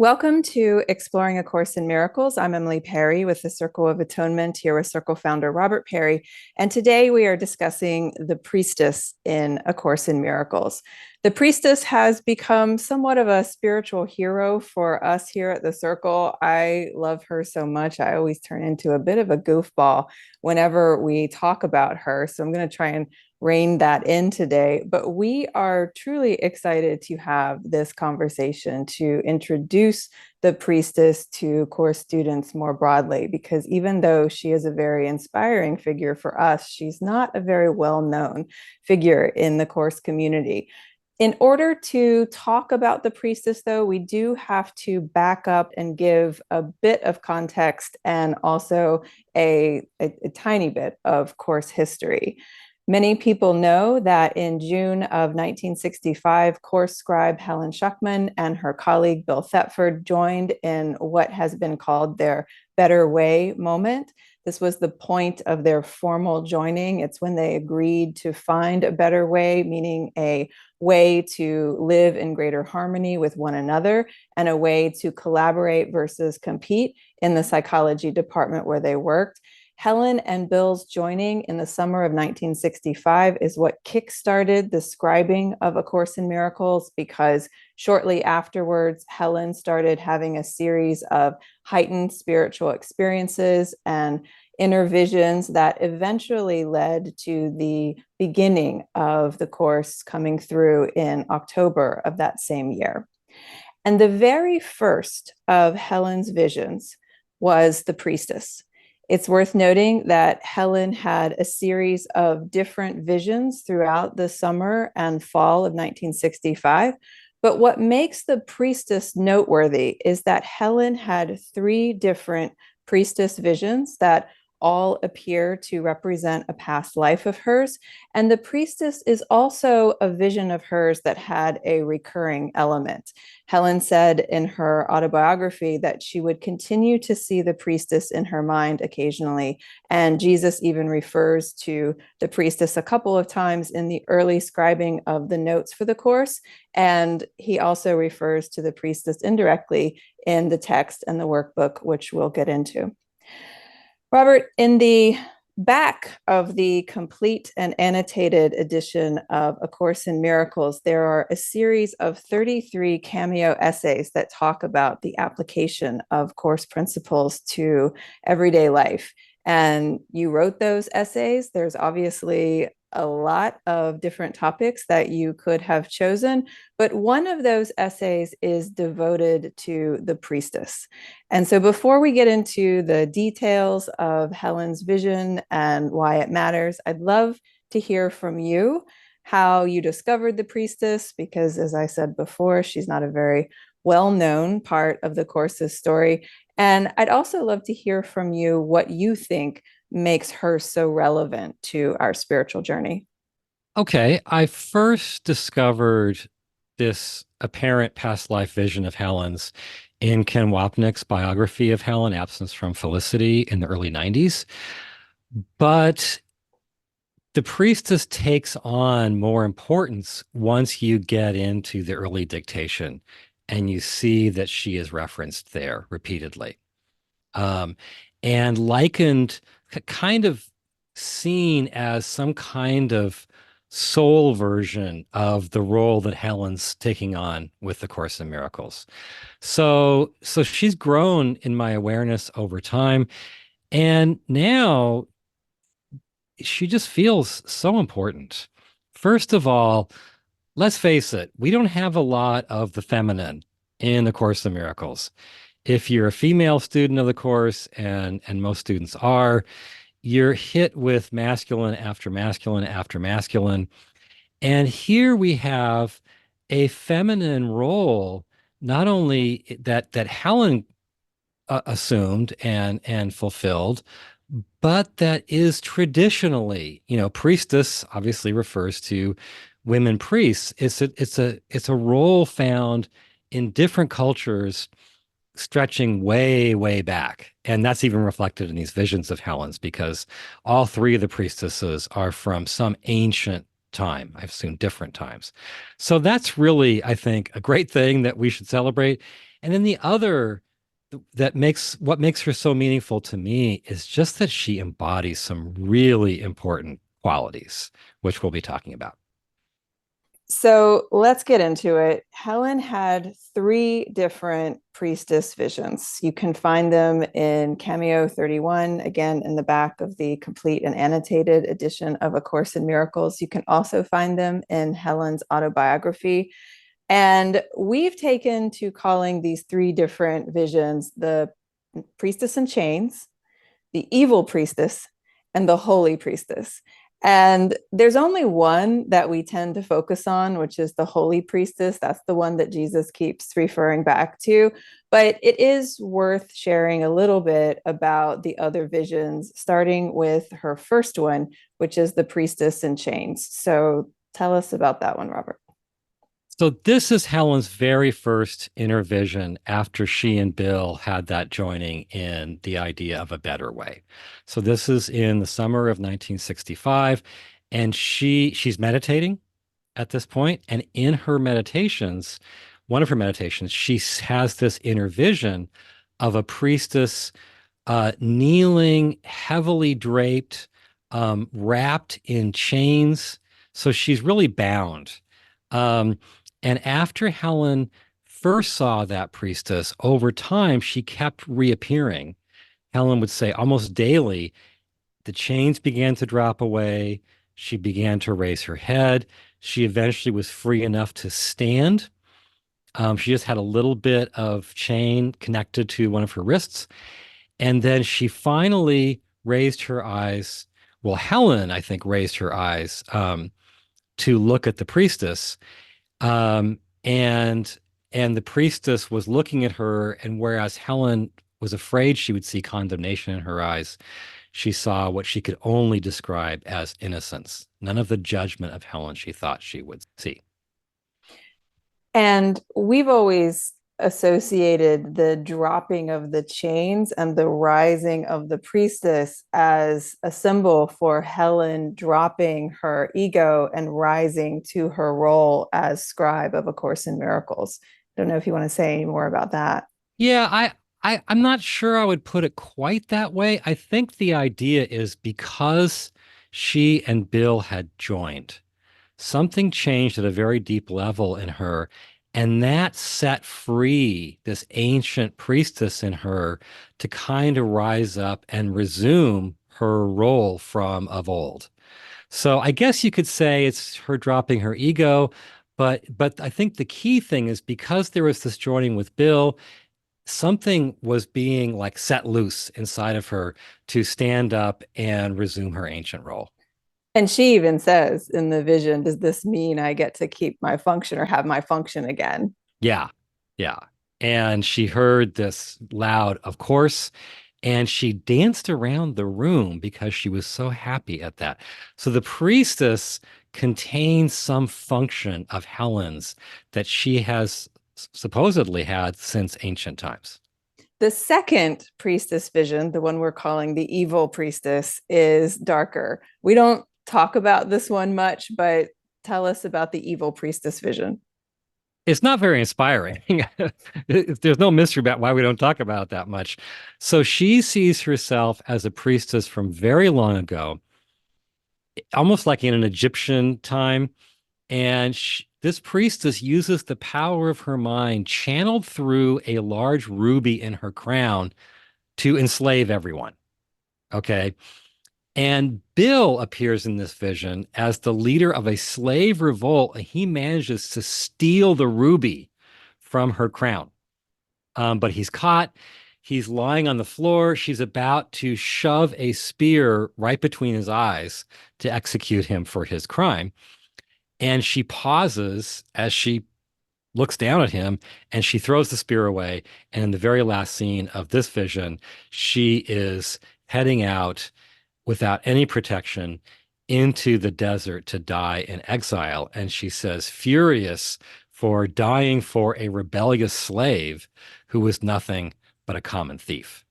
Welcome to Exploring A Course in Miracles. I'm Emily Perry with the Circle of Atonement, here with Circle founder Robert Perry. And today we are discussing the Priestess in A Course in Miracles. The Priestess has become somewhat of a spiritual hero for us here at the Circle. I love her so much. I always turn into a bit of a goofball whenever we talk about her. So I'm going to try and rein that in today, but we are truly excited to have this conversation to introduce the priestess to course students more broadly, because even though she is a very inspiring figure for us, she's not a very well-known figure in the course community. In order to talk about the priestess, though, we do have to back up and give a bit of context and also a tiny bit of course history. Many people know that in June of 1965, course scribe Helen Schucman and her colleague Bill Thetford joined in what has been called their Better Way moment. This was the point of their formal joining. It's when they agreed to find a better way, meaning a way to live in greater harmony with one another and a way to collaborate versus compete in the psychology department where they worked. Helen and Bill's joining in the summer of 1965 is what kickstarted the scribing of A Course in Miracles, because shortly afterwards, Helen started having a series of heightened spiritual experiences and inner visions that eventually led to the beginning of the course coming through in October of that same year. And the very first of Helen's visions was the priestess. It's worth noting that Helen had a series of different visions throughout the summer and fall of 1965. But what makes the priestess noteworthy is that Helen had three different priestess visions that all appear to represent a past life of hers. And the priestess is also a vision of hers that had a recurring element. Helen said in her autobiography that she would continue to see the priestess in her mind occasionally. And Jesus even refers to the priestess a couple of times in the early scribing of the notes for the course. And he also refers to the priestess indirectly in the text and the workbook, which we'll get into. Robert, in the back of the complete and annotated edition of A Course in Miracles, there are a series of 33 cameo essays that talk about the application of course principles to everyday life. And you wrote those essays. There's obviously a lot of different topics that you could have chosen, but one of those essays is devoted to the priestess. And so before we get into the details of Helen's vision and why it matters, I'd love to hear from you how you discovered the priestess, because as I said before, she's not a very well-known part of the course's story. And I'd also love to hear from you what you think makes her so relevant to our spiritual journey. Okay, I first discovered this apparent past life vision of Helen's in Ken Wapnick's biography of Helen, Absence from Felicity, in the early 90s. But the priestess takes on more importance once you get into the early dictation and you see that she is referenced there repeatedly. Um, and likened, kind of seen as some kind of soul version of the role that Helen's taking on with the Course in Miracles. So she's grown in my awareness over time, and now she just feels so important. First of all, let's face it, we don't have a lot of the feminine in the Course in Miracles. If you're a female student of the course, and most students are, you're hit with masculine after masculine after masculine. And here we have a feminine role, not only that Helen assumed and fulfilled, but that is traditionally, priestess obviously refers to women priests. It's a role found in different cultures stretching way, way back. And that's even reflected in these visions of Helen's, because all three of the priestesses are from some ancient time. I've assumed different times. So that's really, I think, a great thing that we should celebrate. And then the other that makes what makes her so meaningful to me is just that she embodies some really important qualities, which we'll be talking about. So let's get into it. Helen had three different priestess visions. You can find them in Cameo 31, again, in the back of the complete and annotated edition of A Course in Miracles. You can also find them in Helen's autobiography. And we've taken to calling these three different visions the priestess in chains, the evil priestess, and the holy priestess. And there's only one that we tend to focus on, which is the holy priestess. That's the one that Jesus keeps referring back to. But it is worth sharing a little bit about the other visions, starting with her first one, which is the priestess in chains. So tell us about that one, Robert. So this is Helen's very first inner vision after she and Bill had that joining in the idea of a better way. So this is in the summer of 1965, and she's meditating at this point, and in her meditations, one of her meditations, she has this inner vision of a priestess kneeling, heavily draped, wrapped in chains. So she's really bound. Um, and after Helen first saw that priestess, over time, she kept reappearing. Helen would say almost daily, the chains began to drop away. She began to raise her head. She eventually was free enough to stand. She just had a little bit of chain connected to one of her wrists. And then she finally raised her eyes. Well, Helen, I think, raised her eyes to look at the priestess. Um, and and the priestess was looking at her, and whereas Helen was afraid she would see condemnation in her eyes, she saw what she could only describe as innocence. None of the judgment of Helen she thought she would see. And we've always associated the dropping of the chains and the rising of the priestess as a symbol for Helen dropping her ego and rising to her role as scribe of A Course in Miracles. I don't know if you want to say any more about that. Yeah, I'm not sure I would put it quite that way. I think the idea is because she and Bill had joined, something changed at a very deep level in her, and that set free this ancient priestess in her to kind of rise up and resume her role from of old. So I guess you could say it's her dropping her ego, but I think the key thing is because there was this joining with Bill, something was being like set loose inside of her to stand up and resume her ancient role. And she even says in the vision, does this mean I get to keep my function or have my function again? Yeah, yeah. And she heard this loud, of course, and she danced around the room because she was so happy at that. So the priestess contains some function of Helen's that she has supposedly had since ancient times. The second priestess vision, the one we're calling the evil priestess, is darker. We don't talk about this one much, but tell us about the evil priestess vision. It's not very inspiring. There's no mystery about why we don't talk about it that much. So she sees herself as a priestess from very long ago, almost like in an Egyptian time. And this priestess uses the power of her mind channeled through a large ruby in her crown to enslave everyone. Okay. And Bill appears in this vision as the leader of a slave revolt, and he manages to steal the ruby from her crown. But he's caught. He's lying on the floor. She's about to shove a spear right between his eyes to execute him for his crime. And she pauses as she looks down at him and she throws the spear away. And in the very last scene of this vision, she is heading out without any protection into the desert to die in exile. And she says, furious for dying for a rebellious slave who was nothing but a common thief.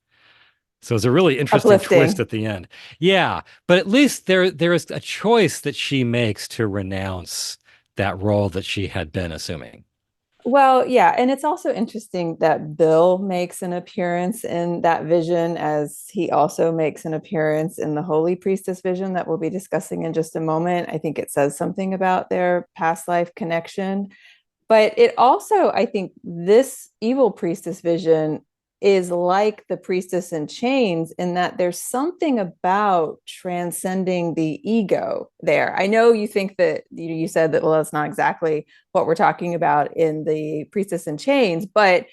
So it's a really interesting twist Uplifting. at the end. Yeah, but at least there is a choice that she makes to renounce that role that she had been assuming. Well, yeah, and it's also interesting that Bill makes an appearance in that vision as he also makes an appearance in the Holy Priestess vision that we'll be discussing in just a moment. I think it says something about their past life connection. But it also, I think, this evil priestess vision is like the priestess in chains in that there's something about transcending the ego there. I know you think that you said that, well, that's not exactly what we're talking about in the priestess in chains, but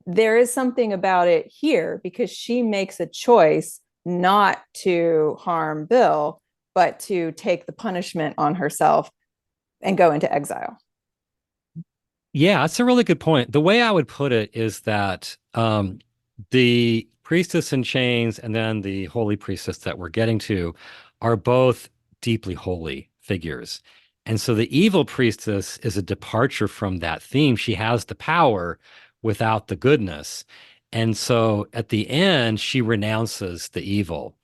there is something about it here because she makes a choice not to harm Bill, but to take the punishment on herself and go into exile. Yeah, that's a really good point. The way I would put it is that the priestess in chains and then the holy priestess that we're getting to are both deeply holy figures. And so the evil priestess is a departure from that theme. She has the power without the goodness. And so at the end, she renounces the evil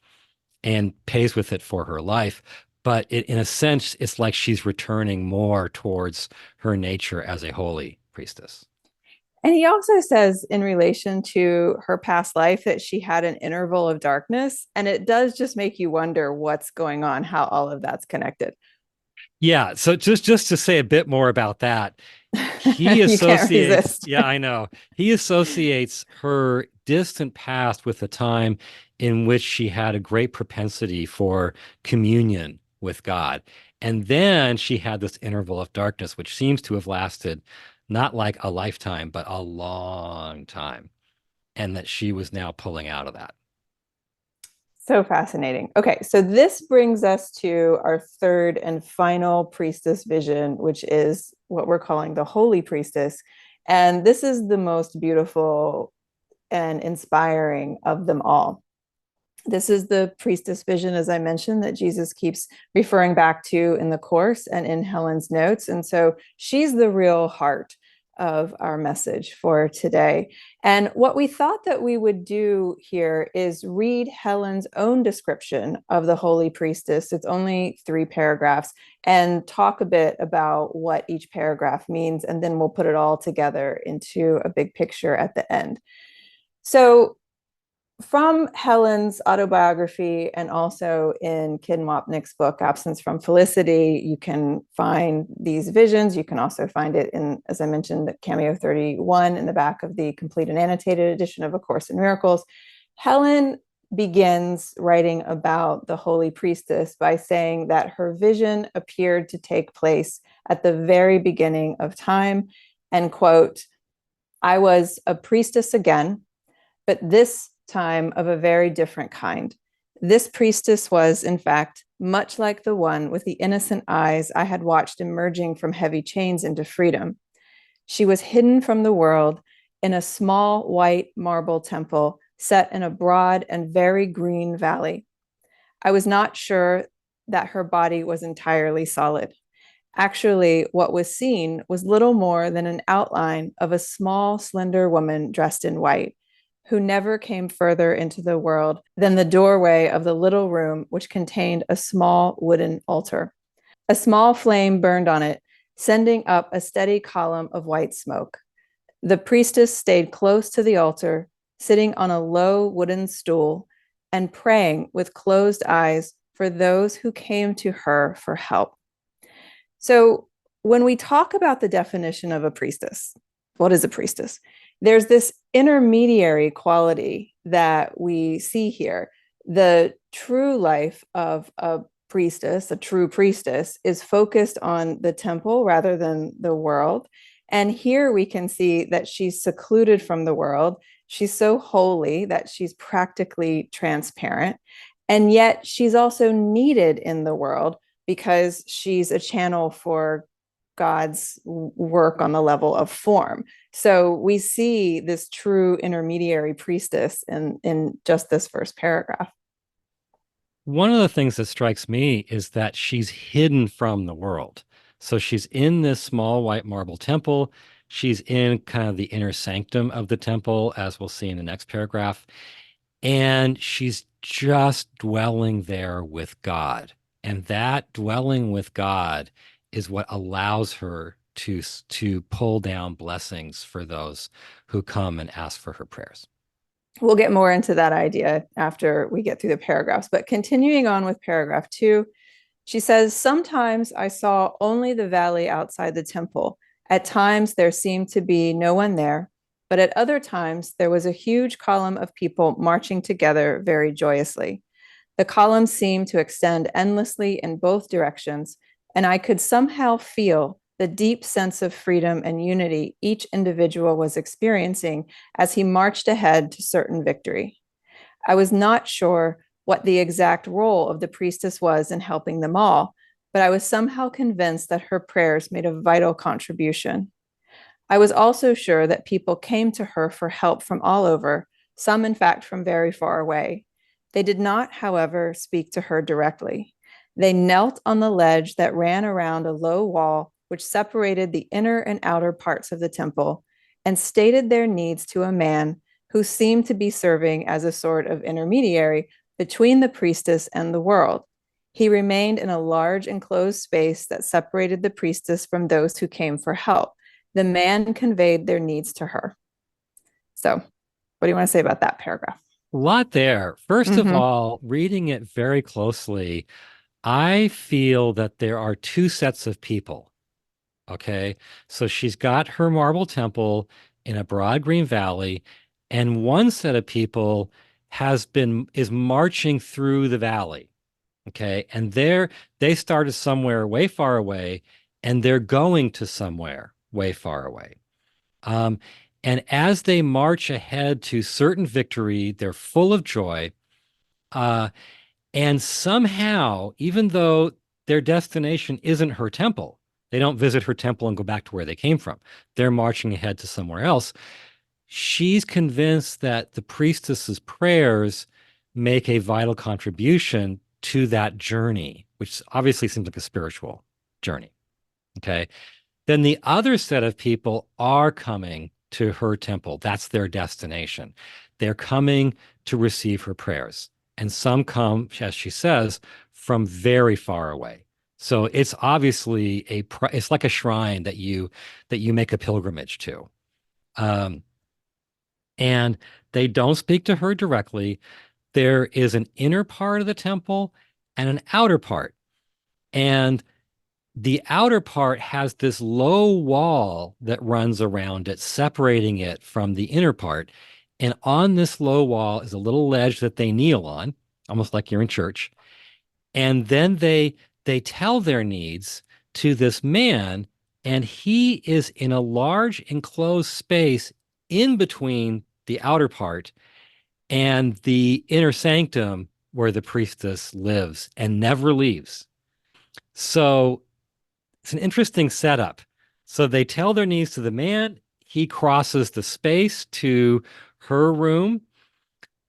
and pays with it for her life. But in a sense, it's like she's returning more towards her nature as a holy priestess. And he also says in relation to her past life that she had an interval of darkness. And it does just make you wonder what's going on, how all of that's connected. Yeah, so just to say a bit more about that, he You can't associates, resist. yeah, I know. He associates her distant past with the time in which she had a great propensity for communion with God. And then she had this interval of darkness, which seems to have lasted not like a lifetime, but a long time. And that she was now pulling out of that. So fascinating. Okay, so this brings us to our third and final priestess vision, which is what we're calling the Holy Priestess. And this is the most beautiful and inspiring of them all. This is the priestess vision, as I mentioned, that Jesus keeps referring back to in the course and in Helen's notes. And so she's the real heart of our message for today. And what we thought that we would do here is read Helen's own description of the holy priestess. It's only 3 paragraphs, and talk a bit about what each paragraph means. And then we'll put it all together into a big picture at the end. So, from Helen's autobiography and also in Ken Wapnick's book, Absence from Felicity, you can find these visions. You can also find it in, as I mentioned, the Cameo 31 in the back of the complete and annotated edition of A Course in Miracles. Helen begins writing about the Holy Priestess by saying that her vision appeared to take place at the very beginning of time. And quote, I was a priestess again, but this time of a very different kind. This priestess was, in fact, much like the one with the innocent eyes I had watched emerging from heavy chains into freedom. She was hidden from the world in a small white marble temple set in a broad and very green valley. I was not sure that her body was entirely solid. Actually, what was seen was little more than an outline of a small, slender woman dressed in white, who never came further into the world than the doorway of the little room which contained a small wooden altar. A small flame burned on it, sending up a steady column of white smoke. The priestess stayed close to the altar, sitting on a low wooden stool and praying with closed eyes for those who came to her for help. So, when we talk about the definition of a priestess, what is a priestess? There's this intermediary quality that we see here. The true life of a priestess, a true priestess, is focused on the temple rather than the world. And here we can see that she's secluded from the world. She's so holy that she's practically transparent. And yet she's also needed in the world because she's a channel for God's work on the level of form. So we see this true intermediary priestess in just this first paragraph. One of the things that strikes me is that she's hidden from the world. So she's in this small white marble temple. She's in kind of the inner sanctum of the temple, as we'll see in the next paragraph. And she's just dwelling there with God. And that dwelling with God is what allows her to pull down blessings for those who come and ask for her prayers. We'll get more into that idea after we get through the paragraphs. But continuing on with paragraph 2, she says, sometimes I saw only the valley outside the temple. At times there seemed to be no one there, but at other times there was a huge column of people marching together very joyously. The column seemed to extend endlessly in both directions, and I could somehow feel the deep sense of freedom and unity each individual was experiencing as he marched ahead to certain victory. I was not sure what the exact role of the priestess was in helping them all, but I was somehow convinced that her prayers made a vital contribution. I was also sure that people came to her for help from all over, some, in fact, from very far away. They did not, however, speak to her directly. They knelt on the ledge that ran around a low wall which separated the inner and outer parts of the temple and stated their needs to a man who seemed to be serving as a sort of intermediary between the priestess and the world. He remained in a large enclosed space that separated the priestess from those who came for help. The man conveyed their needs to her. So, what do you want to say about that paragraph? A lot there. First of Mm-hmm. all, reading it very closely, I feel that there are two sets of people. Okay. So she's got her marble temple in a broad green valley, and one set of people is marching through the valley. Okay. And they started somewhere way far away, and they're going to somewhere way far away. Um, and as they march ahead to certain victory, they're full of joy. Uh, and somehow, even though their destination isn't her temple, they don't visit her temple and go back to where they came from. They're marching ahead to somewhere else. She's convinced that the priestess's prayers make a vital contribution to that journey, which obviously seems like a spiritual journey. Okay. Then the other set of people are coming to her temple. That's their destination. They're coming to receive her prayers. And some come, as she says, from very far away. So it's obviously it's like a shrine that you make a pilgrimage to. Um, and they don't speak to her directly. There is an inner part of the temple and an outer part. And the outer part has this low wall that runs around it, separating it from the inner part. And on this low wall is a little ledge that they kneel on, almost like you're in church. And then they tell their needs to this man, and he is in a large enclosed space in between the outer part and the inner sanctum where the priestess lives and never leaves. So it's an interesting setup. So they tell their needs to the man. He crosses the space to her room,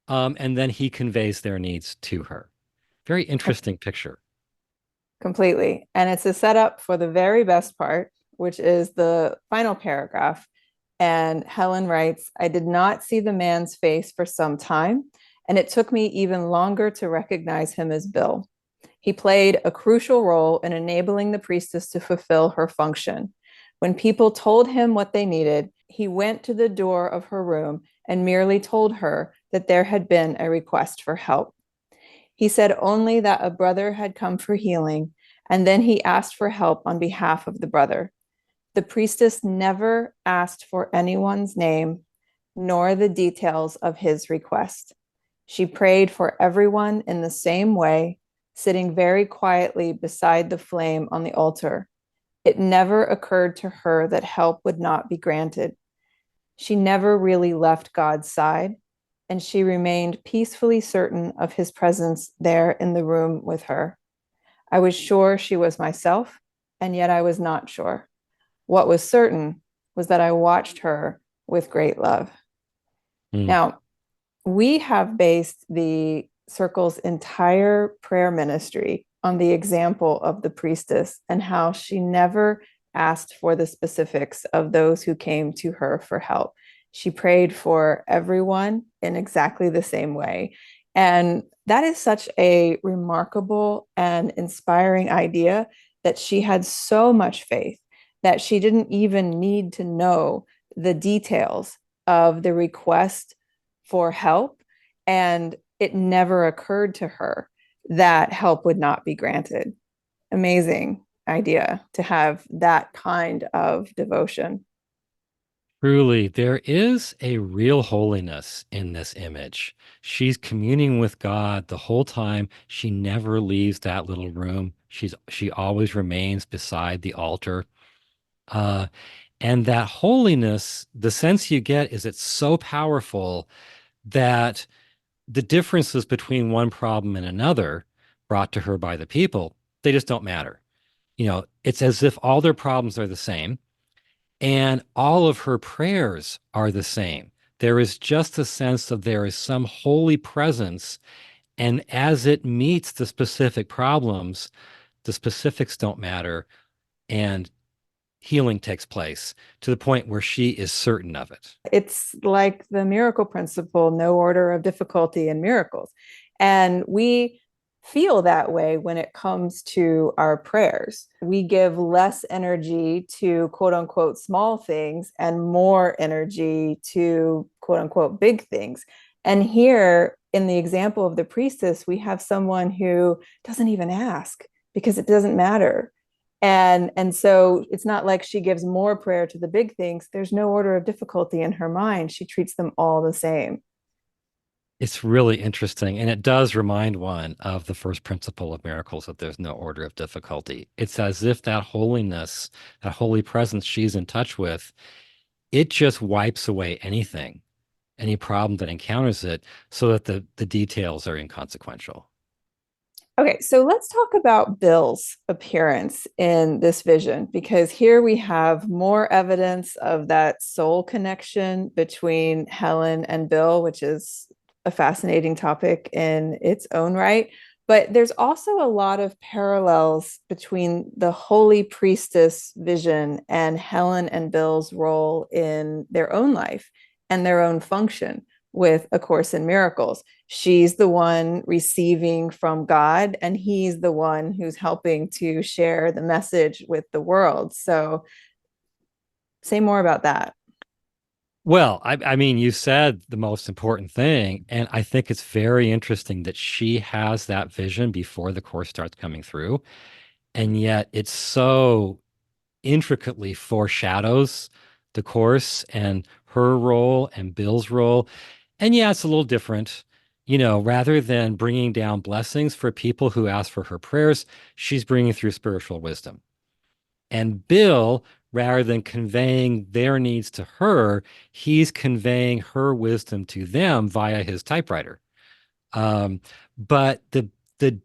and then he conveys their needs to her. Very interesting picture. Completely. And it's a setup for the very best part, which is the final paragraph. And Helen writes, I did not see the man's face for some time, and it took me even longer to recognize him as Bill. He played a crucial role in enabling the priestess to fulfill her function. When people told him what they needed, he went to the door of her room and merely told her that there had been a request for help. He said only that a brother had come for healing, and then he asked for help on behalf of the brother. The priestess never asked for anyone's name, nor the details of his request. She prayed for everyone in the same way, sitting very quietly beside the flame on the altar. It never occurred to her that help would not be granted. She never really left God's side, and she remained peacefully certain of his presence there in the room with her. I was sure she was myself, and yet I was not sure. What was certain was that I watched her with great love. Mm. Now, we have based the circle's entire prayer ministry on the example of the priestess and how she never asked for the specifics of those who came to her for help. She prayed for everyone in exactly the same way. And that is such a remarkable and inspiring idea that she had so much faith that she didn't even need to know the details of the request for help. And it never occurred to her that help would not be granted. Amazing idea to have that kind of devotion. Truly, there is a real holiness in this image. She's communing with God the whole time. She never leaves that little room. She always remains beside the altar. Uh, and that holiness, the sense you get is it's so powerful that the differences between one problem and another brought to her by the people, they just don't matter. It's as if all their problems are the same and all of her prayers are the same. There is just a sense of there is some holy presence. And as it meets the specific problems, the specifics don't matter. And healing takes place to the point where she is certain of it. It's like the miracle principle, no order of difficulty in miracles. And we feel that way when it comes to our prayers. We give less energy to quote unquote small things and more energy to quote unquote big things. And here in the example of the priestess, we have someone who doesn't even ask because it doesn't matter. And so it's not like she gives more prayer to the big things. There's no order of difficulty in her mind. She treats them all the same. It's really interesting. And it does remind one of the first principle of miracles that there's no order of difficulty. It's as if that holiness, that holy presence she's in touch with, it just wipes away anything, any problem that encounters it, so that the details are inconsequential. Okay, so let's talk about Bill's appearance in this vision, because here we have more evidence of that soul connection between Helen and Bill, which is a fascinating topic in its own right. But there's also a lot of parallels between the holy priestess vision and Helen and Bill's role in their own life and their own function with A Course in Miracles. She's the one receiving from God, and he's the one who's helping to share the message with the world. So, say more about that. Well, I mean, you said the most important thing, and I think it's very interesting that she has that vision before the course starts coming through, and yet it's so intricately foreshadows the course and her role and Bill's role. And yeah, it's a little different. Rather than bringing down blessings for people who ask for her prayers, she's bringing through spiritual wisdom. And Bill, rather than conveying their needs to her, he's conveying her wisdom to them via his typewriter. Um, but the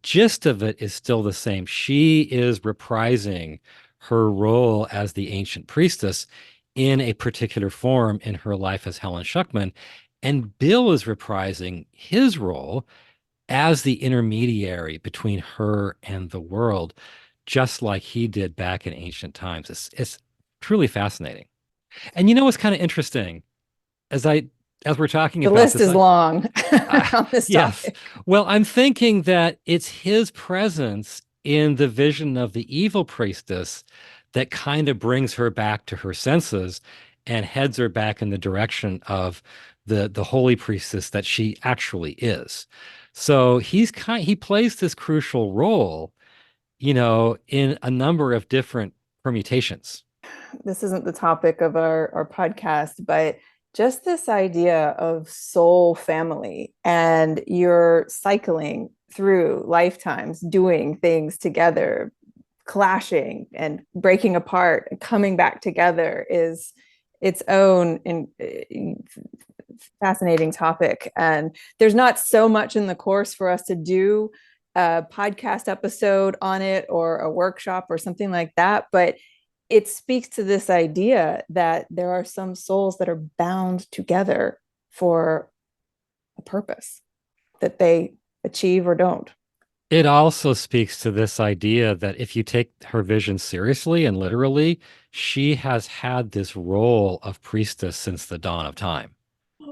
gist of it is still the same. She is reprising her role as the ancient priestess in a particular form in her life as Helen Schucman. And Bill is reprising his role as the intermediary between her and the world, just like he did back in ancient times. It's truly fascinating. And what's kind of interesting as I as we're talking The about list this, is long uh, on this yes. topic. Well, I'm thinking that it's his presence in the vision of the evil priestess that kind of brings her back to her senses and heads her back in the direction of the holy priestess that she actually is. So he plays this crucial role, in a number of different permutations. This isn't the topic of our podcast, but just this idea of soul family, and you're cycling through lifetimes doing things together, clashing and breaking apart and coming back together is its own fascinating topic. And there's not so much in the course for us to do a podcast episode on it or a workshop or something like that, but it speaks to this idea that there are some souls that are bound together for a purpose that they achieve or don't. It also speaks to this idea that if you take her vision seriously and literally, she has had this role of priestess since the dawn of time.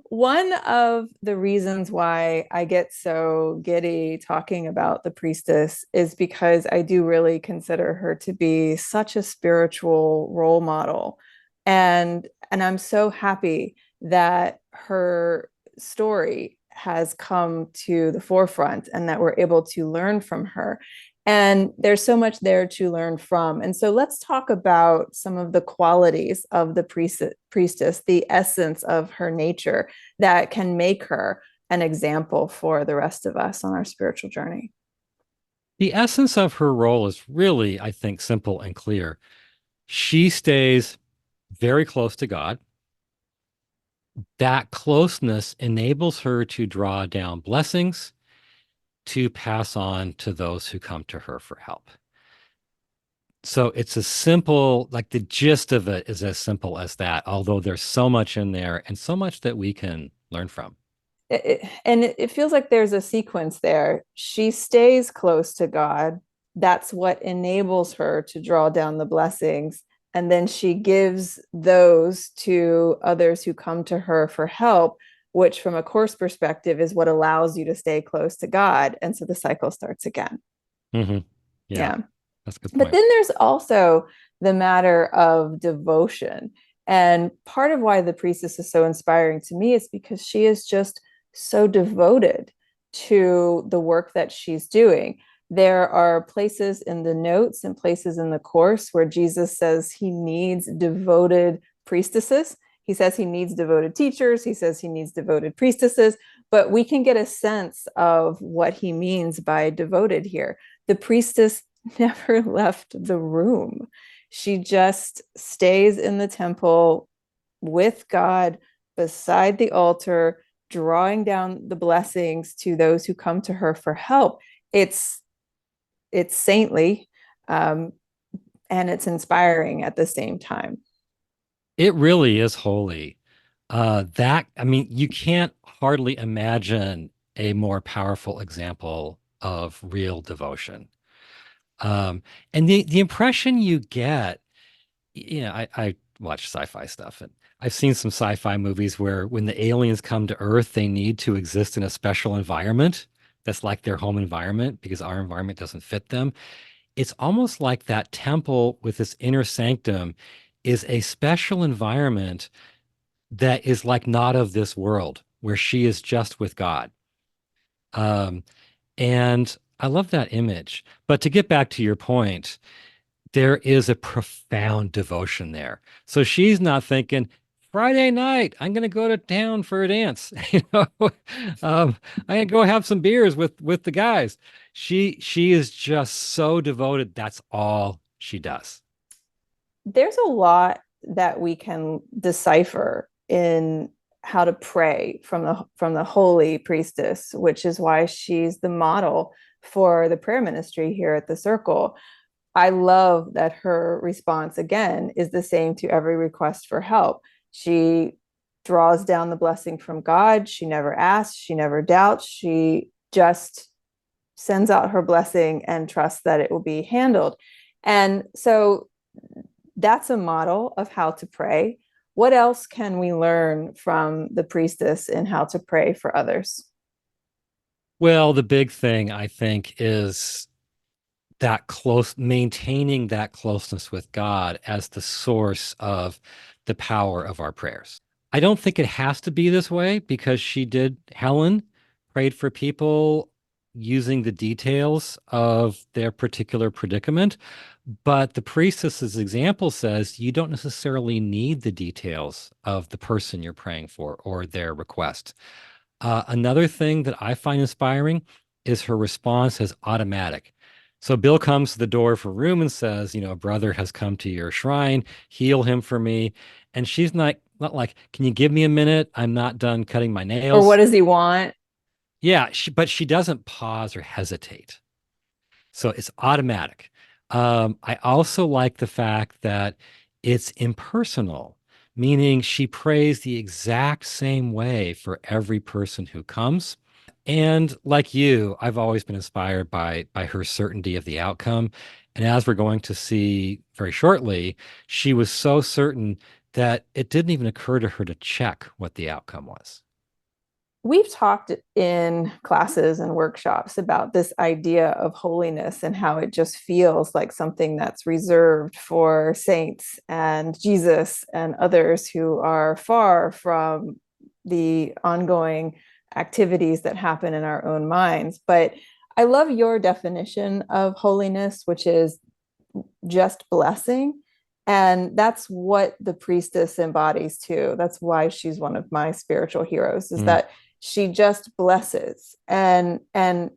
One of the reasons why I get so giddy talking about the priestess is because I do really consider her to be such a spiritual role model. And I'm so happy that her story has come to the forefront and that we're able to learn from her. And there's so much there to learn from. And so let's talk about some of the qualities of the priestess, the essence of her nature that can make her an example for the rest of us on our spiritual journey. The essence of her role is really, I think, simple and clear. She stays very close to God. That closeness enables her to draw down blessings to pass on to those who come to her for help. So it's a simple, like the gist of it is as simple as that, although there's so much in there and so much that we can learn from. And it feels like there's a sequence there. She stays close to God. That's what enables her to draw down the blessings. And then she gives those to others who come to her for help, which, from a course perspective, is what allows you to stay close to God. And so the cycle starts again. Hmm. Yeah, Yeah. that's a good But point. then there's also the matter of devotion. And part of why the priestess is so inspiring to me is because she is just so devoted to the work that she's doing. There are places in the notes and places in the course where Jesus says he needs devoted priestesses. He says he needs devoted teachers. He says he needs devoted priestesses. But we can get a sense of what he means by devoted here. The priestess never left the room. She just stays in the temple with God beside the altar, drawing down the blessings to those who come to her for help. It's it's saintly, um, and it's inspiring at the same time. It really is holy. I mean, you can't hardly imagine a more powerful example of real devotion. Um, and the impression you get, I watch sci-fi stuff and I've seen some sci-fi movies where when the aliens come to Earth, they need to exist in a special environment that's like their home environment because our environment doesn't fit them. It's almost like that temple with this inner sanctum is a special environment that is like not of this world, where she is just with God. Um, and I love that image. But to get back to your point, there is a profound devotion there. So she's not thinking, Friday night, I'm going to go to town for a dance. I'm going to go have some beers with the guys. She is just so devoted. That's all she does. There's a lot that we can decipher in how to pray from the holy priestess, which is why she's the model for the prayer ministry here at the circle. I love that her response again is the same to every request for help. She draws down the blessing from God. She never asks, she never doubts. She just sends out her blessing and trusts that it will be handled. And so that's a model of how to pray. What else can we learn from the priestess in how to pray for others? Well, the big thing I think is maintaining that closeness with God as the source of the power of our prayers. I don't think it has to be this way because Helen prayed for people using the details of their particular predicament. But the priestess's example says you don't necessarily need the details of the person you're praying for or their request. Another thing that I find inspiring is her response is automatic. So Bill comes to the door of her room and says, a brother has come to your shrine, heal him for me. And she's not like, can you give me a minute? I'm not done cutting my Or what nails. does he want? Yeah, but she doesn't pause or hesitate. So it's automatic. I also like the fact that it's impersonal, meaning she prays the exact same way for every person who comes. And like you, I've always been inspired by her certainty of the outcome. And as we're going to see very shortly, she was so certain that it didn't even occur to her to check what the outcome was. we've talked in classes and workshops about this idea of holiness and how it just feels like something that's reserved for saints and Jesus and others who are far from the ongoing activities that happen in our own minds. But I love your definition of holiness, which is just blessing. And that's what the priestess embodies too. That's why she's one of my spiritual heroes, is Mm. that she just blesses. And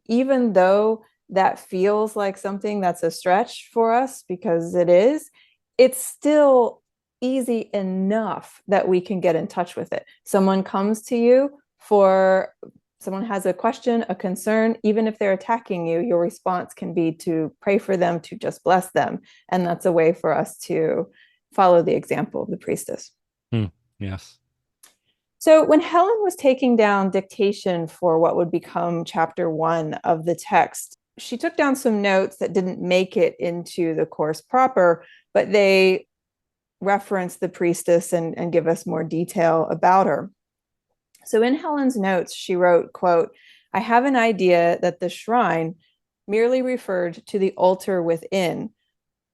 even though that feels like something that's a stretch for us, because it is, it's still easy enough that we can get in touch with it. Someone comes to you for someone has a question, a concern, even if they're attacking you, your response can be to pray for them, to just bless them. And that's a way for us to follow the example of the priestess. Mm. Yes. So when Helen was taking down dictation for what would become chapter 1 of the text, she took down some notes that didn't make it into the course proper, but they reference the priestess and give us more detail about her. So in Helen's notes, she wrote, quote, "I have an idea that the shrine merely referred to the altar within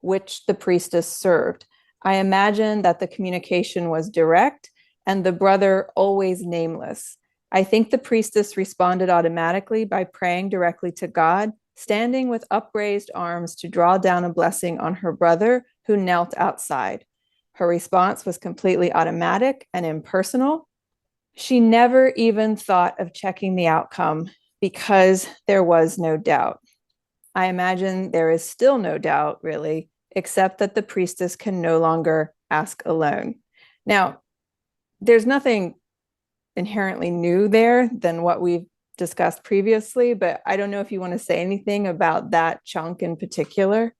which the priestess served. I imagine that the communication was direct and the brother always nameless. I think the priestess responded automatically by praying directly to God, standing with upraised arms to draw down a blessing on her brother who knelt outside. Her response was completely automatic and impersonal. She never even thought of checking the outcome because there was no doubt. I imagine there is still no doubt, really, except that the priestess can no longer ask alone." Now, there's nothing inherently new there than what we've discussed previously, but I don't know if you want to say anything about that chunk in particular.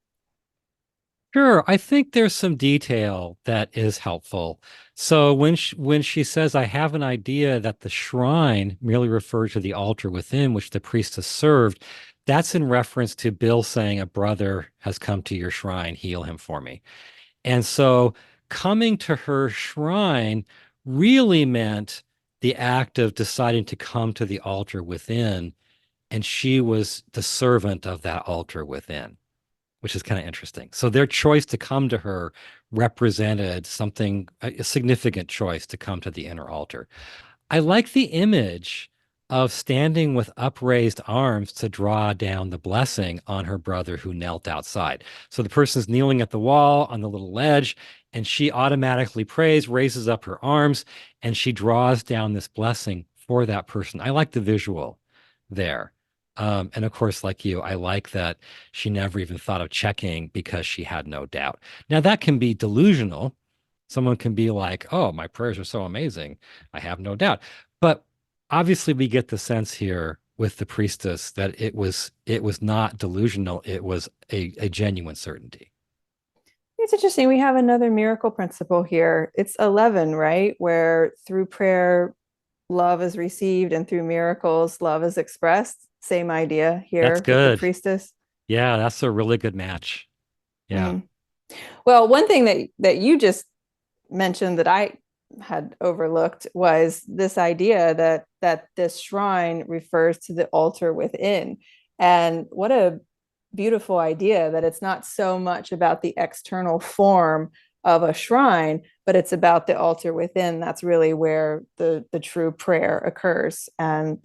Sure, I think there's some detail that is helpful. So when she says, "I have an idea that the shrine merely referred to the altar within which the priestess served," that's in reference to Bill saying, "A brother has come to your shrine, heal him for me." And so coming to her shrine really meant the act of deciding to come to the altar within, and she was the servant of that altar within, which is kind of interesting. So their choice to come to her represented something, a significant choice to come to the inner altar. I like the image of standing with upraised arms to draw down the blessing on her brother who knelt outside. So the person's kneeling at the wall on the little ledge, and she automatically prays, raises up her arms, and she draws down this blessing for that person. I like the visual there. And of course, like you, I like that she never even thought of checking because she had no doubt. Now, that can be delusional. Someone can be like, "Oh, my prayers are so amazing. I have no doubt." But obviously we get the sense here with the priestess that it was not delusional. It was a genuine certainty. It's interesting. We have another miracle principle here. It's 11, right? Where through prayer, love is received, and through miracles, love is expressed. Same idea That's here with the good. priestess. Yeah, that's a really good match. Yeah. Mm. Well, one thing that you just mentioned that I had overlooked was this idea that this shrine refers to the altar within. And what a beautiful idea that it's not so much about the external form of a shrine, but it's about the altar within. That's really where the true prayer occurs. And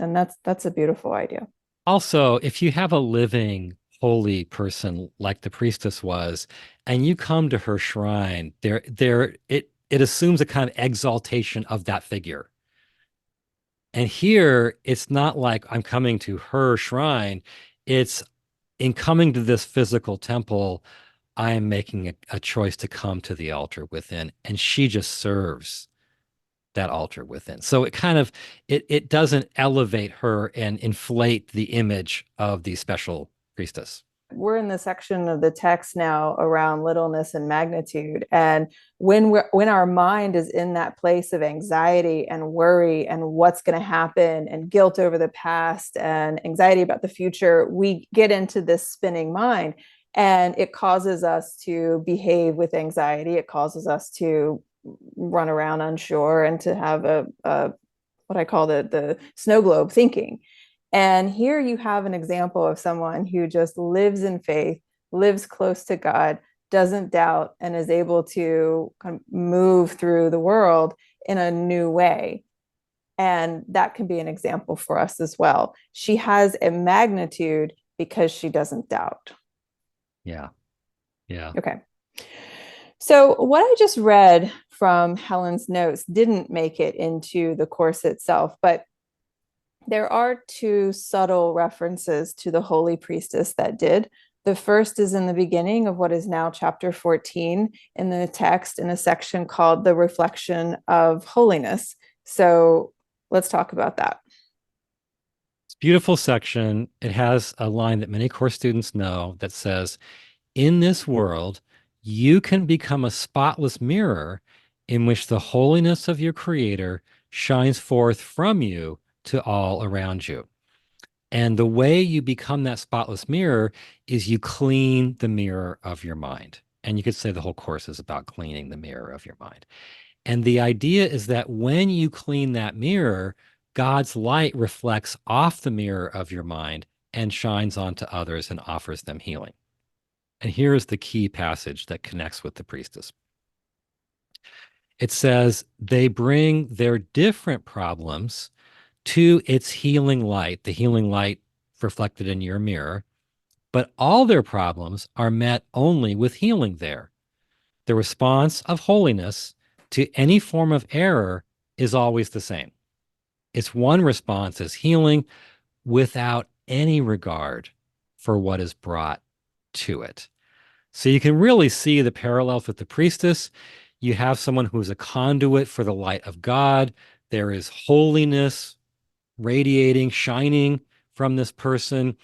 that's a beautiful idea. Also, if you have a living holy person like the priestess was, and you come to her shrine, it assumes a kind of exaltation of that figure. And here, it's not like I'm coming to her shrine. It's in coming to this physical temple, I am making a choice to come to the altar within, and she just serves that altar within. So it doesn't elevate her and inflate the image of the special priestess. We're in the section of the text now around littleness and magnitude. And when our mind is in that place of anxiety and worry and what's going to happen and guilt over the past and anxiety about the future, we get into this spinning mind, and it causes us to behave with anxiety. It causes us to run around unsure and to have a what I call the snow globe thinking. And here you have an example of someone who just lives in faith, lives close to God, doesn't doubt, and is able to kind of move through the world in a new way. And that can be an example for us as well. She has a magnitude because she doesn't doubt. Yeah. Yeah. Okay. So, what I just read from Helen's notes didn't make it into the course itself, but there are two subtle references to the holy priestess that did. The first is in the beginning of what is now chapter 14 in the text, in a section called The Reflection of Holiness. So, let's talk about that. It's a beautiful section. It has a line that many course students know that says, in this world, you can become a spotless mirror in which the holiness of your Creator shines forth from you to all around you. And the way you become that spotless mirror is you clean the mirror of your mind. And you could say the whole course is about cleaning the mirror of your mind. And the idea is that when you clean that mirror, God's light reflects off the mirror of your mind and shines onto others and offers them healing. And here is the key passage that connects with the priestess. It says, they bring their different problems to its healing light, the healing light reflected in your mirror, but all their problems are met only with healing there. The response of holiness to any form of error is always the same. Its one response is healing without any regard for what is brought to it. So you can really see the parallels with the priestess. You have someone who is a conduit for the light of God. There is holiness radiating, shining from this person.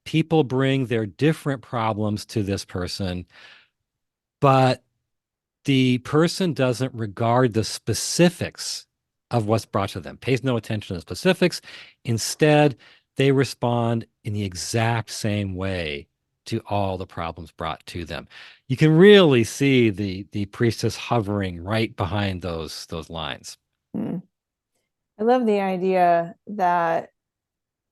People bring their different problems to this person, but the person doesn't regard the specifics of what's brought to them, pays no attention to the specifics. Instead, they respond in the exact same way to all the problems brought to them. You can really see the priestess hovering right behind those lines. Mm. I love the idea that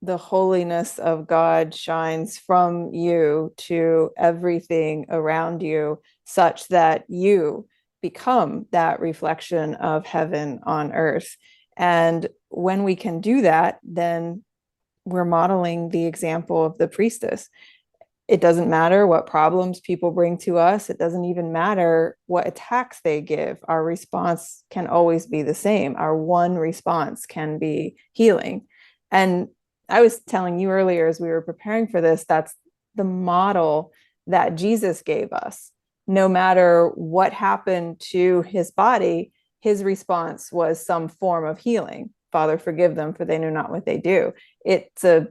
the holiness of God shines from you to everything around you, such that you become that reflection of heaven on earth. And when we can do that, then we're modeling the example of the priestess. It doesn't matter what problems people bring to us. It doesn't even matter what attacks they give. Our response can always be the same. Our one response can be healing. And I was telling you earlier as we were preparing for this, that's the model that Jesus gave us. No matter what happened to his body, his response was some form of healing. Father, forgive them, for they know not what they do. It's a,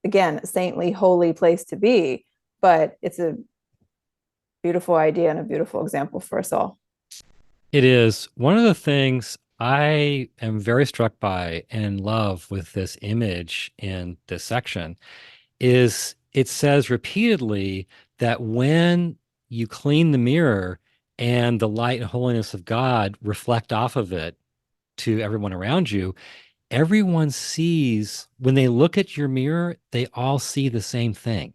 again, a saintly, holy place to be, but it's a beautiful idea and a beautiful example for us all. It is one of the things I am very struck by and love with this image in this section is it says repeatedly that when you clean the mirror and the light and holiness of God reflect off of it to everyone around you, everyone sees, when they look at your mirror, they all see the same thing,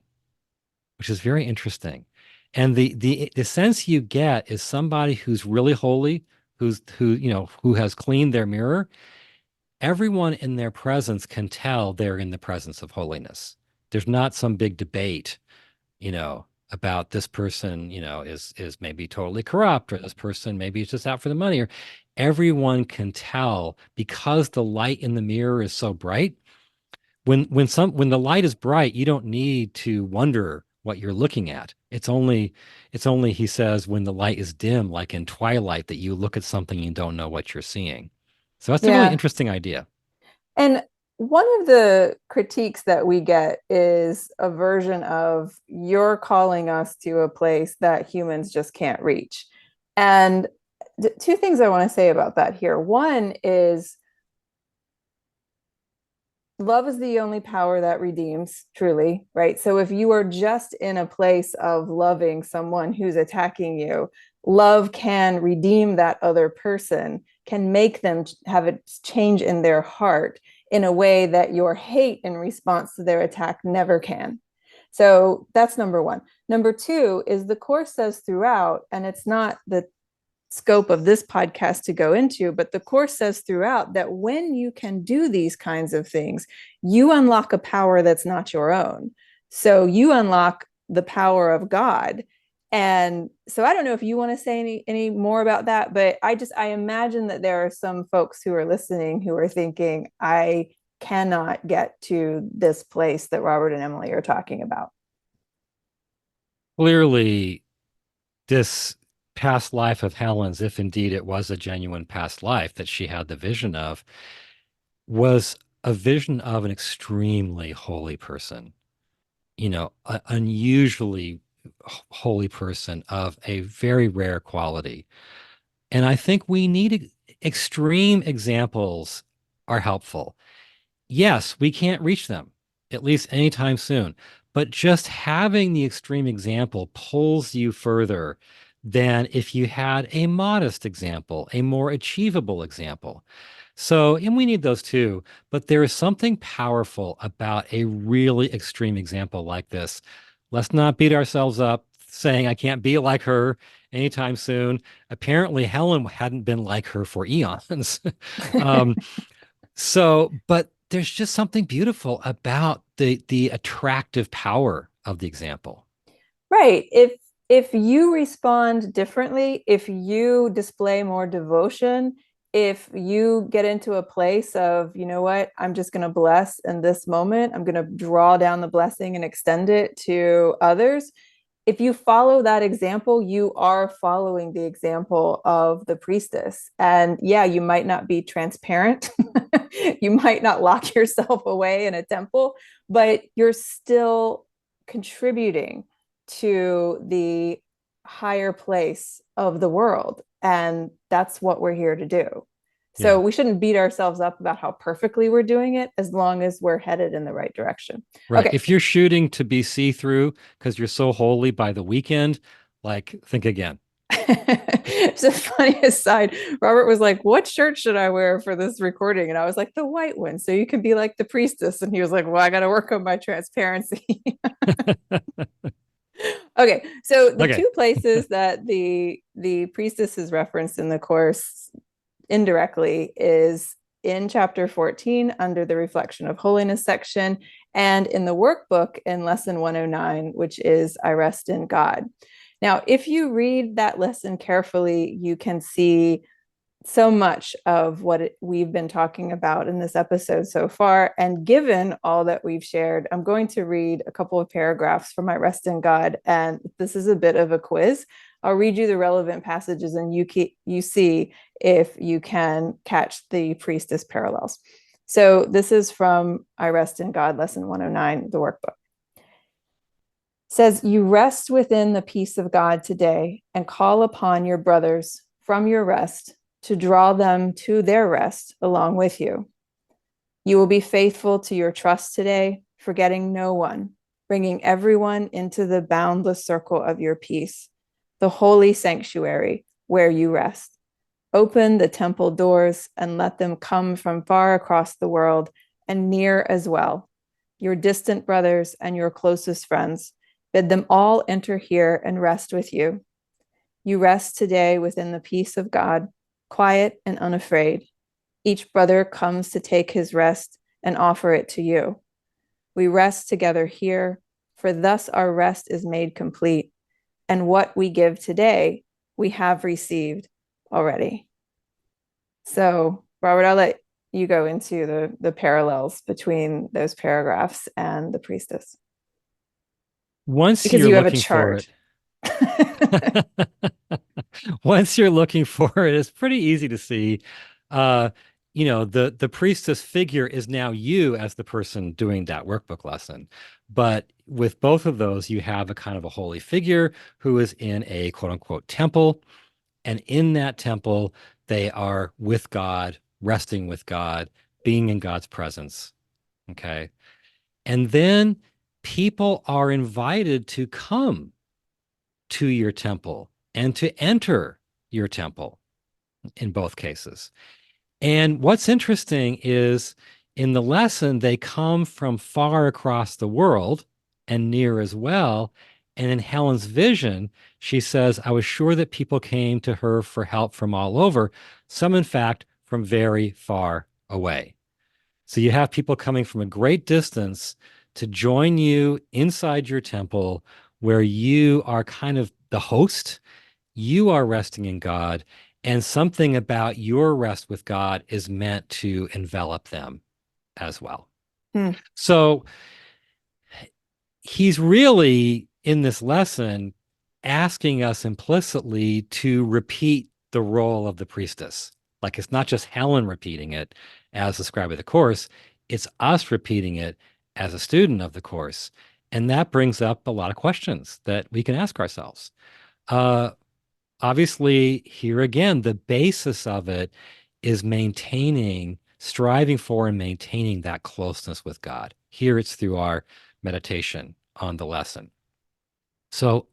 which is very interesting. And the sense you get is somebody who's really holy, who has cleaned their mirror. Everyone in their presence can tell they're in the presence of holiness. There's not some big debate, about this person, is maybe totally corrupt, or this person maybe is just out for the money. Or everyone can tell because the light in the mirror is so bright. When the light is bright, you don't need to wonder what you're looking at. It's only he says when the light is dim, like in twilight, that you look at something and don't know what you're seeing. So that's a really Yeah. interesting idea. And one of the critiques that we get is a version of you're calling us to a place that humans just can't reach. And two things I want to say about that here. One is love is the only power that redeems, truly, right? So if you are just in a place of loving someone who's attacking you, love can redeem that other person, can make them have a change in their heart in a way that your hate in response to their attack never can. So that's number one. Number two is the Course says throughout, and it's not the scope of this podcast to go into, but the Course says throughout that when you can do these kinds of things, you unlock a power that's not your own. So you unlock the power of God. And so I don't know if you want to say any more about that, but I imagine that there are some folks who are listening who are thinking, I cannot get to this place that Robert and Emily are talking about. Clearly, this past life of Helen's, if indeed it was a genuine past life that she had the vision of, was a vision of an extremely holy person, unusually holy person of a very rare quality. And I think we need extreme examples are helpful. Yes, we can't reach them, at least anytime soon. But just having the extreme example pulls you further than if you had a modest example, a more achievable example. So, and we need those too, but there is something powerful about a really extreme example like this. Let's not beat ourselves up saying I can't be like her anytime soon. Apparently, Helen hadn't been like her for eons. um, but there's just something beautiful about the attractive power of the example. Right. If you respond differently, if you display more devotion, if you get into a place of, you know what, I'm just going to bless in this moment, I'm going to draw down the blessing and extend it to others. If you follow that example, you are following the example of the priestess. And yeah, you might not be transparent. You might not lock yourself away in a temple, but you're still contributing to the higher place of the world. And that's what we're here to do. So Yeah. we shouldn't beat ourselves up about how perfectly we're doing it as long as we're headed in the right direction. Right. Okay. If you're shooting to be see-through because you're so holy by the weekend, like think again. It's a funny aside. Robert was like, "What shirt should I wear for this recording?" And I was like, "The white one, so you can be like the priestess." And he was like, "Well, I got to work on my transparency." Okay, so the Okay. two places that the priestess is referenced in the Course indirectly is in chapter 14 under the reflection of holiness section, and in the workbook in lesson 109, which is I rest in God. Now, if you read that lesson carefully, you can see so much of what we've been talking about in this episode so far. And given all that we've shared, I'm going to read a couple of paragraphs from my Rest in God. And this is a bit of a quiz. I'll read you the relevant passages and you see if you can catch the priestess parallels. So this is from I Rest in God, lesson 109, the workbook. It says, you rest within the peace of God today and call upon your brothers from your rest to draw them to their rest along with you. You will be faithful to your trust today, forgetting no one, bringing everyone into the boundless circle of your peace, the holy sanctuary where you rest. Open the temple doors and let them come from far across the world and near as well. Your distant brothers and your closest friends, bid them all enter here and rest with you. You rest today within the peace of God, quiet and unafraid. Each brother comes to take his rest and offer it to you. We rest together here, for thus our rest is made complete. And what we give today, we have received already. So, Robert, I'll let you go into the parallels between those paragraphs and the priestess. Once Because you're you have a looking for chart. it, once you're looking for it, it's pretty easy to see. Uh, the priestess figure is now you as the person doing that workbook lesson. But with both of those, you have a kind of a holy figure who is in a quote unquote temple. And in that temple, they are with God, resting with God, being in God's presence. Okay. And then people are invited to come to your temple and to enter your temple in both cases. And what's interesting is in the lesson, they come from far across the world and near as well. And in Helen's vision, she says, I was sure that people came to her for help from all over, some, in fact, from very far away. So you have people coming from a great distance to join you inside your temple where you are kind of the host. You are resting in God, and something about your rest with God is meant to envelop them as well. Hmm. So he's really in this lesson asking us implicitly to repeat the role of the priestess. Like it's not just Helen repeating it as the scribe of the course, it's us repeating it as a student of the course. And that brings up a lot of questions that we can ask ourselves. Uh, Obviously, here again, the basis of it is maintaining, striving for and maintaining that closeness with God. Here it's through our meditation on the lesson. So,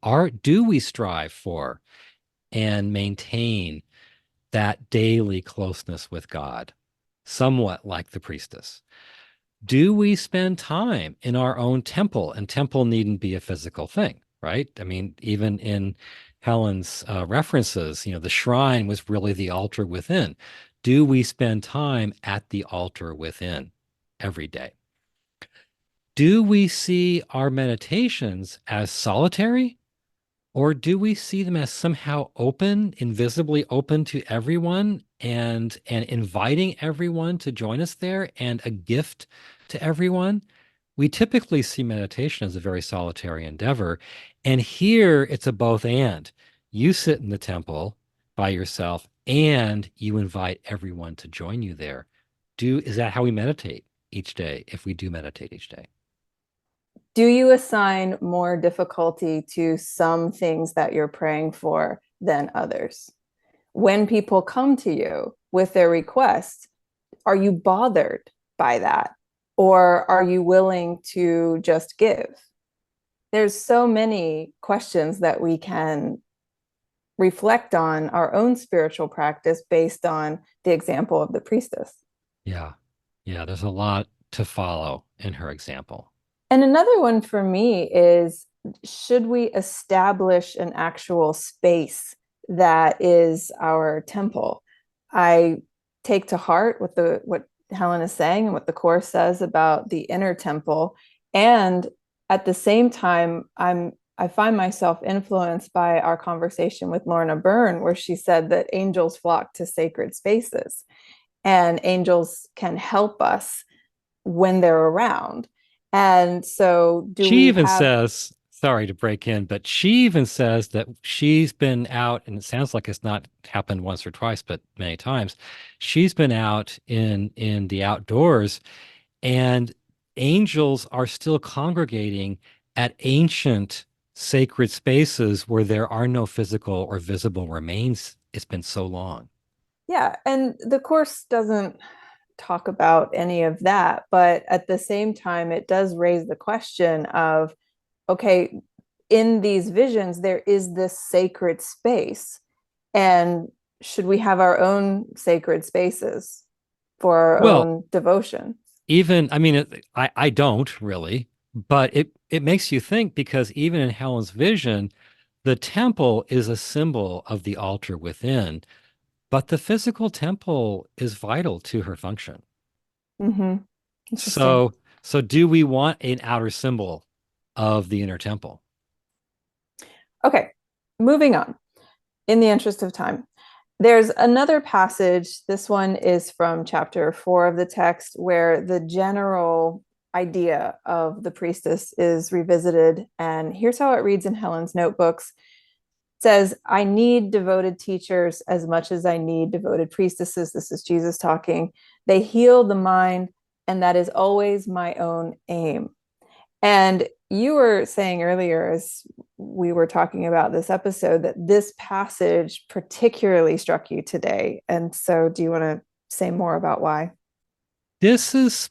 do we strive for and maintain that daily closeness with God, somewhat like the priestess? Do we spend time in our own temple? And temple needn't be a physical thing, right? I mean, even in Helen's references, the shrine was really the altar within. Do we spend time at the altar within every day? Do we see our meditations as solitary, or do we see them as somehow open, invisibly open to everyone and inviting everyone to join us there and a gift to everyone? We typically see meditation as a very solitary endeavor. And here it's a both and. You sit in the temple by yourself and you invite everyone to join you there. Is that how we meditate each day, if we do meditate each day? Do you assign more difficulty to some things that you're praying for than others? When people come to you with their requests, are you bothered by that? Or are you willing to just give? There's so many questions that we can reflect on our own spiritual practice based on the example of the priestess. Yeah. Yeah, there's a lot to follow in her example. And another one for me is, should we establish an actual space that is our temple? I take to heart what Helen is saying and what the Course says about the inner temple. And at the same time, I find myself influenced by our conversation with Lorna Byrne, where she said that angels flock to sacred spaces and angels can help us when they're around. And so, do She we even have, says, sorry to break in, but she even says that she's been out, and it sounds like it's not happened once or twice, but many times. She's been out in the outdoors, and angels are still congregating at ancient sacred spaces where there are no physical or visible remains. It's been so long. yeah, and the Course doesn't talk about any of that, but at the same time, it does raise the question of, okay, in these visions, there is this sacred space. And should we have our own sacred spaces for our Well, own devotion? even I mean, I don't really, but it makes you think because even in Helen's vision, the temple is a symbol of the altar within, but the physical temple is vital to her function. Mm-hmm. Interesting. So do we want an outer symbol of the inner temple? Okay, moving on in the interest of time. There's another passage. This one is from chapter 4 of the text, where the general idea of the priestess is revisited. And here's how it reads in Helen's notebooks. It says, I need devoted teachers as much as I need devoted priestesses. This is Jesus talking. They heal the mind, and that is always my own aim. And you were saying earlier, as we were talking about this episode, that this passage particularly struck you today. And so, do you want to say more about why? This is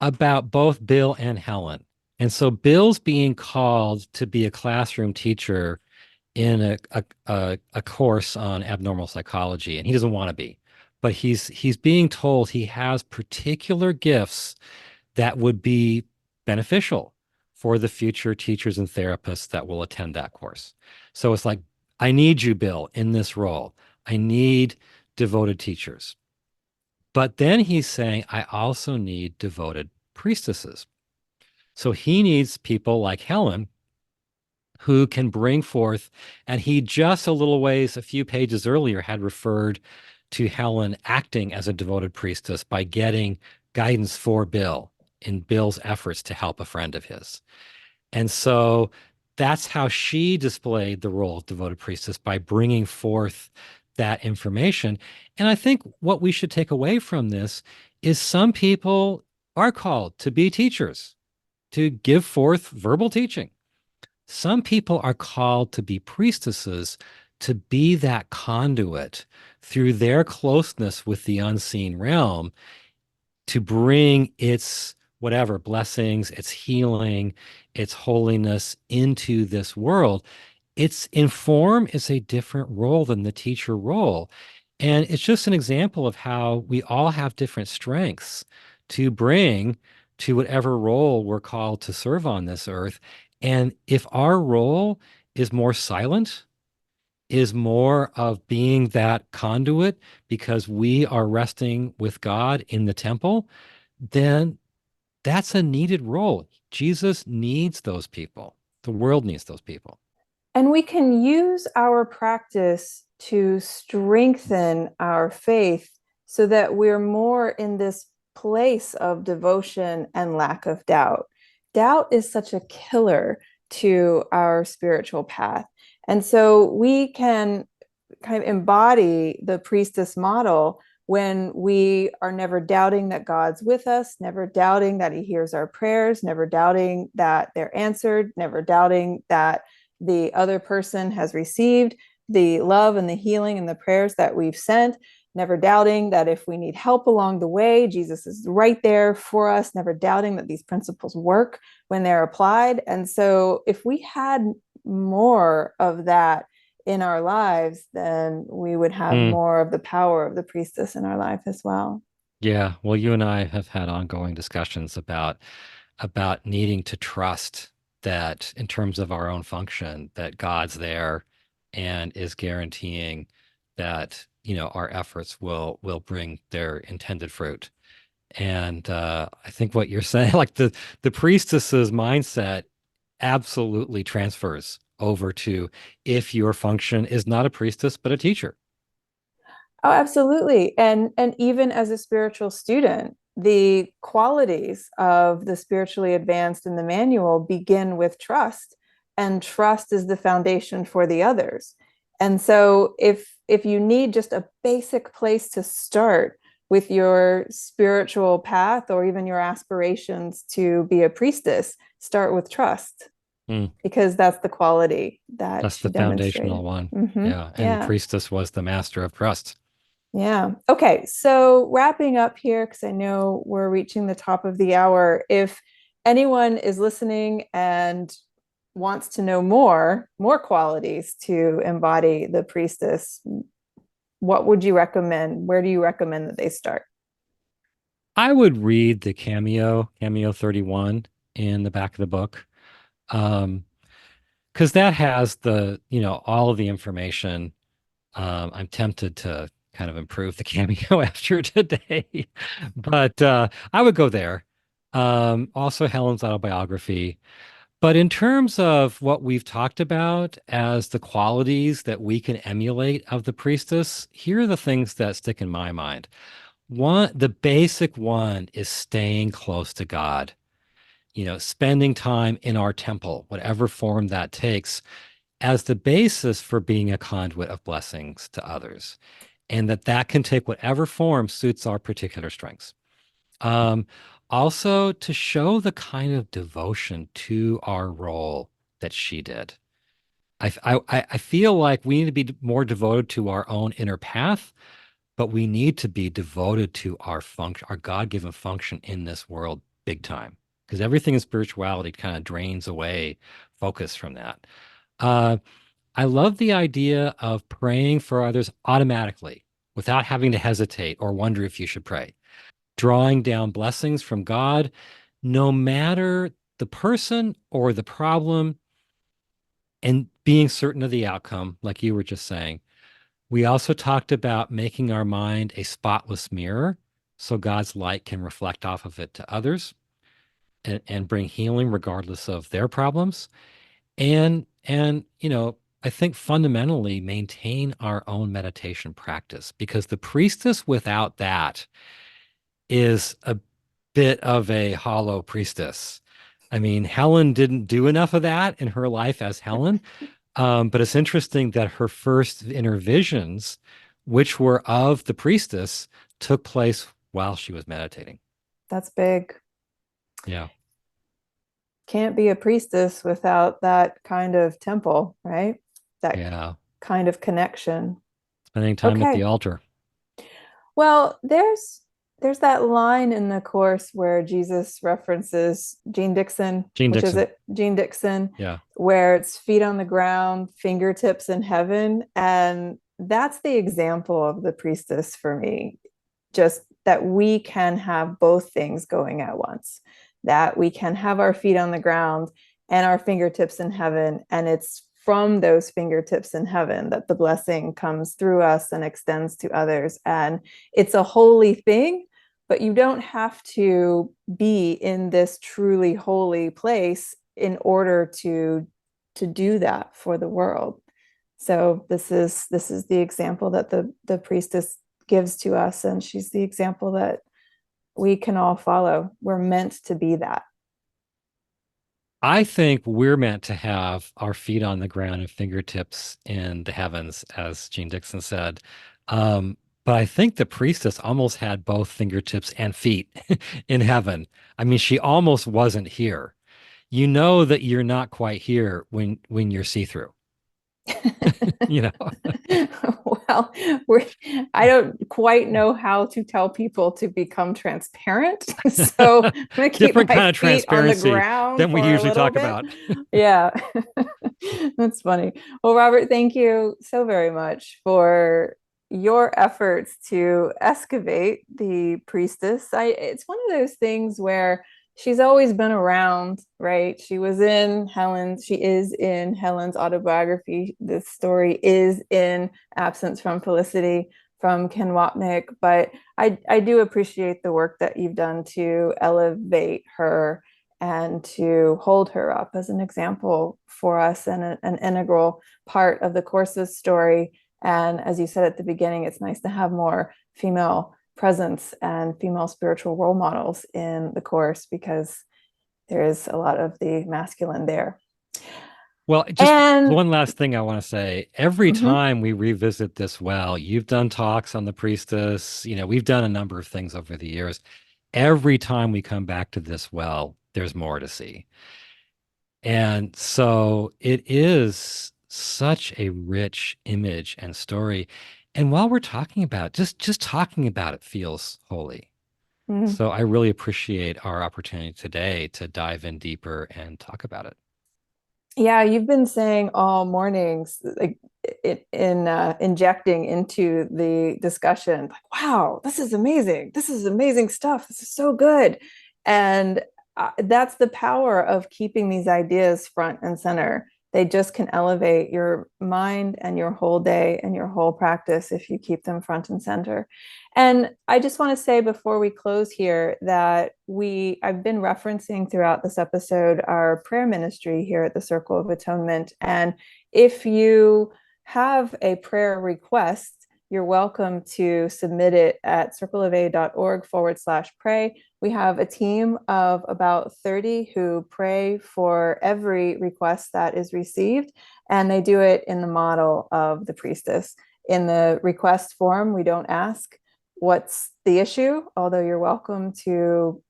about both Bill and Helen. And so Bill's being called to be a classroom teacher in a course on abnormal psychology, and he doesn't want to be, but he's being told he has particular gifts that would be beneficial for the future teachers and therapists that will attend that course. So it's like, I need you, Bill, in this role. I need devoted teachers. But then he's saying, I also need devoted priestesses. So he needs people like Helen who can bring forth, and he just a little ways, a few pages earlier, had referred to Helen acting as a devoted priestess by getting guidance for Bill in Bill's efforts to help a friend of his. And so that's how she displayed the role of devoted priestess, by bringing forth that information. And I think what we should take away from this is some people are called to be teachers, to give forth verbal teaching. Some people are called to be priestesses, to be that conduit through their closeness with the unseen realm, to bring its whatever blessings, its healing, its holiness into this world. It's in form is a different role than the teacher role. And it's just an example of how we all have different strengths to bring to whatever role we're called to serve on this earth. And if our role is more silent, is more of being that conduit because we are resting with God in the temple, then that's a needed role. Jesus needs those people. The world needs those people. And we can use our practice to strengthen our faith so that we're more in this place of devotion and lack of doubt. Doubt is such a killer to our spiritual path. And so we can kind of embody the priestess model when we are never doubting that God's with us, never doubting that he hears our prayers, never doubting that they're answered, never doubting that the other person has received the love and the healing and the prayers that we've sent, never doubting that if we need help along the way, Jesus is right there for us, never doubting that these principles work when they're applied. And so if we had more of that in our lives, then we would have Mm, more of the power of the priestess in our life as well. yeah. Well, you and I have had ongoing discussions about needing to trust that in terms of our own function, that God's there and is guaranteeing that, our efforts will bring their intended fruit. And I think what you're saying, like the priestess's mindset absolutely transfers over to if your function is not a priestess, but a teacher. Oh, absolutely. And even as a spiritual student, the qualities of the spiritually advanced in the manual begin with trust, and trust is the foundation for the others. And so if you need just a basic place to start with your spiritual path or even your aspirations to be a priestess, start with trust Mm, because that's the quality that that's she the demonstrated. foundational one. Mm-hmm. Yeah. And Yeah. priestess was the master of trust. Yeah. Okay. So wrapping up here, because I know we're reaching the top of the hour. If anyone is listening and wants to know more qualities to embody the priestess, what would you recommend? Where do you recommend that they start? I would read the cameo 31 in the back of the book. Um, because that has all of the information. I'm tempted to kind of improve the cameo after today, but I would go there. Also Helen's autobiography. But in terms of what we've talked about as the qualities that we can emulate of the priestess, here are the things that stick in my mind. One, the basic one is staying close to God, spending time in our temple, whatever form that takes, as the basis for being a conduit of blessings to others. And that can take whatever form suits our particular strengths. Um, Also, to show the kind of devotion to our role that she did. I feel like we need to be more devoted to our own inner path, but we need to be devoted to our function, our God-given function in this world big time. Because everything in spirituality kind of drains away focus from that. Uh, I love the idea of praying for others automatically without having to hesitate or wonder if you should pray, drawing down blessings from God, no matter the person or the problem, and being certain of the outcome, like you were just saying. We also talked about making our mind a spotless mirror so God's light can reflect off of it to others and bring healing regardless of their problems. And I think fundamentally maintain our own meditation practice, because the priestess without that is a bit of a hollow priestess. I mean, Helen didn't do enough of that in her life as Helen. But it's interesting that her first inner visions, which were of the priestess, took place while she was meditating. That's big. Yeah. Can't be a priestess without that kind of temple, right? That Yeah. kind of connection. Spending time at the Okay. altar. Well, there's that line in the course where Jesus references Jean Dixon, Jean which is Dixon. it, Jean Dixon, Yeah. where it's feet on the ground, fingertips in heaven. And that's the example of the priestess for me. Just that we can have both things going at once, that we can have our feet on the ground and our fingertips in heaven. And it's from those fingertips in heaven that the blessing comes through us and extends to others. And it's a holy thing, but you don't have to be in this truly holy place in order to do that for the world. So this is the example that the priestess gives to us, and she's the example that we can all follow. We're meant to be that. I think we're meant to have our feet on the ground and fingertips in the heavens, as Jean Dixon said. Um, but I think the priestess almost had both fingertips and feet in heaven. I mean, she almost wasn't here. You know that you're not quite here when you're see-through, you know. Well, we're, I don't quite know how to tell people to become transparent. So I'm going to keep Different my kind of feet on the transparency ground than we for a usually little talk bit. about. Yeah, that's funny. Well, Robert, thank you so very much for your efforts to excavate the priestess. It's one of those things where she's always been around, right? She is in Helen's autobiography. This story is in Absence from Felicity from Ken Wapnick, but I do appreciate the work that you've done to elevate her and to hold her up as an example for us and an integral part of the course's story. And as you said at the beginning, it's nice to have more female presence and female spiritual role models in the course, because there is a lot of the masculine there. Well, just And one last thing I want to say. Every mhm, time we revisit this well, you've done talks on the priestess, we've done a number of things over the years. Every time we come back to this well, there's more to see. And so it is such a rich image and story. And while we're talking about it, just talking about it feels holy. mhm. So I really appreciate our opportunity today to dive in deeper and talk about it. Yeah, you've been saying all mornings, like injecting into the discussion, like, wow, this is amazing. This is amazing stuff. This is so good. And that's the power of keeping these ideas front and center. They just can elevate your mind and your whole day and your whole practice if you keep them front and center. And I just want to say before we close here that I've been referencing throughout this episode our prayer ministry here at the Circle of Atonement. And if you have a prayer request, you're welcome to submit it at circleofa.org/pray. We have a team of about 30 who pray for every request that is received, and they do it in the model of the priestess. In the request form, we don't ask what's the issue, although you're welcome to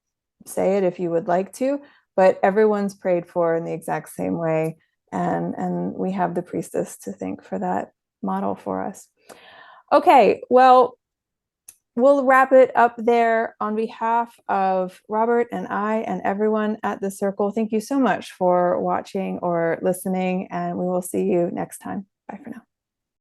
say it if you would like to, but everyone's prayed for in the exact same way. And we have the priestess to thank for that model for us. Okay, well, we'll wrap it up there on behalf of Robert and I and everyone at the Circle. Thank you so much for watching or listening, and we will see you next time. Bye for now.